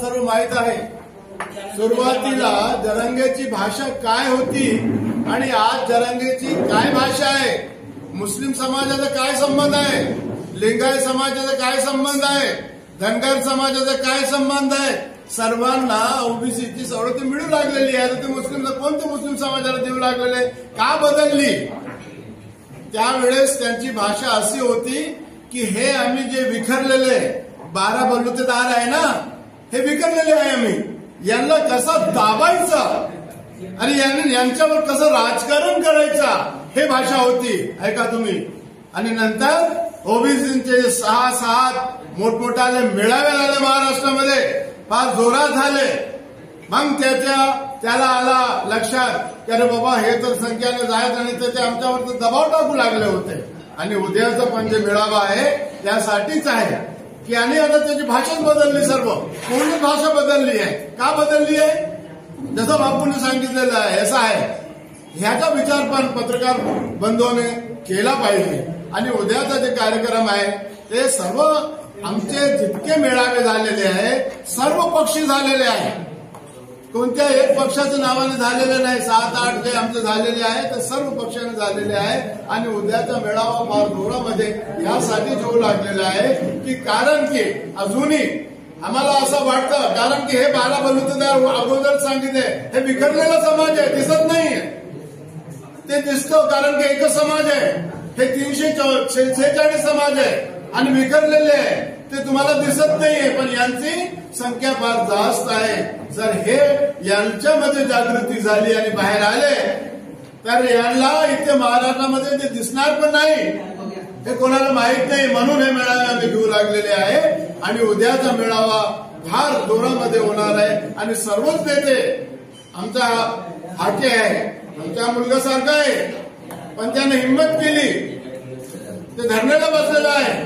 सर्व माहित आहे. सुरुवातीला जरंगेची भाषा काय होती आणि आज जरंगेची काय भाषा आहे, मुस्लिम समाजाचा काय संबंध आहे, लिंगायत समाजाचा काय संबंध आहे, धनगर समाजाचा काय संबंध आहे, सर्वांना ओबीसीची सवलत मिळू लागलेली आहे. तर ते मुस्लिम कोणत्या मुस्लिम समाजाला देऊ लागलेले, का बदलली? त्यावेळेस त्यांची भाषा अशी होती की हे आम्ही जे विखरलेले 12 बलुतेदार आहे ना, हे विखरलेले आहे, आम्ही यांना कसं दाबायचं आणि यांच्यावर कसं राजकारण करायचं, हे भाषा होती. ऐका तुम्ही. आणि नंतर ओबीसीचे 6 मोठमोठाले मेळावे झाले महाराष्ट्रामध्ये, फार जोरात झाले. मग त्याला आला लक्षात की अरे बाबा हे तर संख्याने जायत आणि ते आमच्यावर दबाव टाकू लागले होते. आणि उद्याचा पण जे मेळावा आहे त्यासाठीच आहे की आणि आता त्याची भाषाच बदलली, सर्व पूर्ण भाषा बदलली आहे. का बदलली आहे? जसं बापूंनी सांगितलेलं आहे असं आहे. ह्याचा विचार पण पत्रकार बंधूंनी केला पाहिजे. आणि उद्याचा जे कार्यक्रम आहे ते सर्व आमचे जितके मेळावे झालेले आहे सर्व पक्षी झालेले आहे, कोणत्या एक पक्षाच्या नावाने झालेले नाही. 7-8 जे आमचे झालेले आहे ते सर्व पक्षाने झालेले आहे. आणि उद्याचा मेळावा फार जोरामध्ये यासाठी होऊ लागलेला आहे की कारण की अजूनही आम्हाला असं वाटतं, कारण की हे 12 बलुतेदार अगोदर सांगितले हे विखरलेला समाज आहे, दिसत नाहीये. ते दिसतं कारण की एकच समाज आहे, हे 346 समाज आहे आणि विखरलेले आहे, ते तुम्हाला दिसत नाहीये. पण यांची संख्या फार जास्त आहे. जर हे यांच्यामध्ये जागृती झाली आणि बाहेर आले तर यांना इथे महाराष्ट्रामध्ये ते दिसणार पण नाही, हे कोणाला माहित नाही. म्हणून हे मेळावे आम्ही घेऊ लागलेले आहे. आणि उद्याचा मेळावा फार जोरामध्ये होणार आहे. आणि सर्वच नेते, आमचा हाके आहे, आमच्या मुलगासारखा आहे, पण त्याने हिंमत केली, ते धरण्याला बसलेला आहे,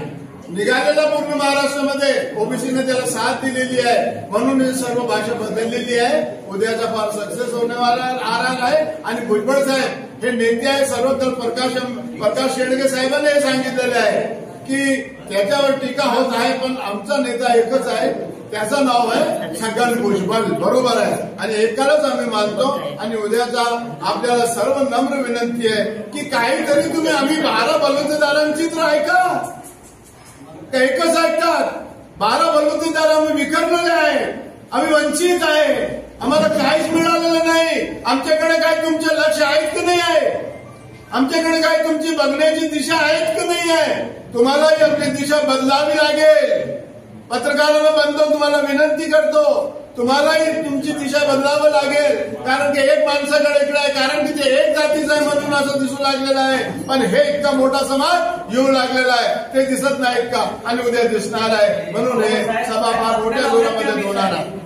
निघालेला पूर्ण महाराष्ट्रामध्ये. ओबीसीने त्याला साथ दिलेली आहे, म्हणून ही सर्व भाषा बदललेली आहे. उद्याचा फार सक्सेस होण्यावाला आहे. आणि भुजबळ साहेब हे नेते आहे, सर्वत्र प्रकाश शेडगे साहेबांनी हे सांगितलेले आहे की त्याच्यावर टीका होत आहे, पण आमचा नेता एकच आहे, त्याचं नाव आहे छगन भुजबळ. बरोबर आहे. आणि एकालाच आम्ही मानतो. आणि उद्याचा आपल्याला सर्व नम्र विनंती आहे की काहीतरी तुम्ही आम्ही 12 बलुतेदारांची तर ऐका, एकच ऐकतात. 12 बलुतेदार आम्ही विखरलेले आहे, आम्ही वंचित आहे, आम्हाला काहीच मिळालेलं नाही. आमच्याकडे काय तुमचे लक्ष आहेत की नाही आहे, आमच्याकडे काय तुमची बघण्याची दिशा आहेत की नाही आहे. तुम्हालाही आपली दिशा बदलावी लागेल. पत्रकारांना बंधू तुम्हाला विनंती करतो, तुम्हालाही तुमची दिशा बदलावं लागेल. कारण की एक माणसाकडे इकडे आहे, कारण की ते एक जातीचं आहे म्हणून असं दिसू लागलेलं आहे. पण हे इतका मोठा समाज येऊ लागलेला आहे, ते दिसत नाहीत का? आणि उद्या दिसणार आहे. म्हणून हे सभा फार मोठ्या जोरामध्ये होणार आहे.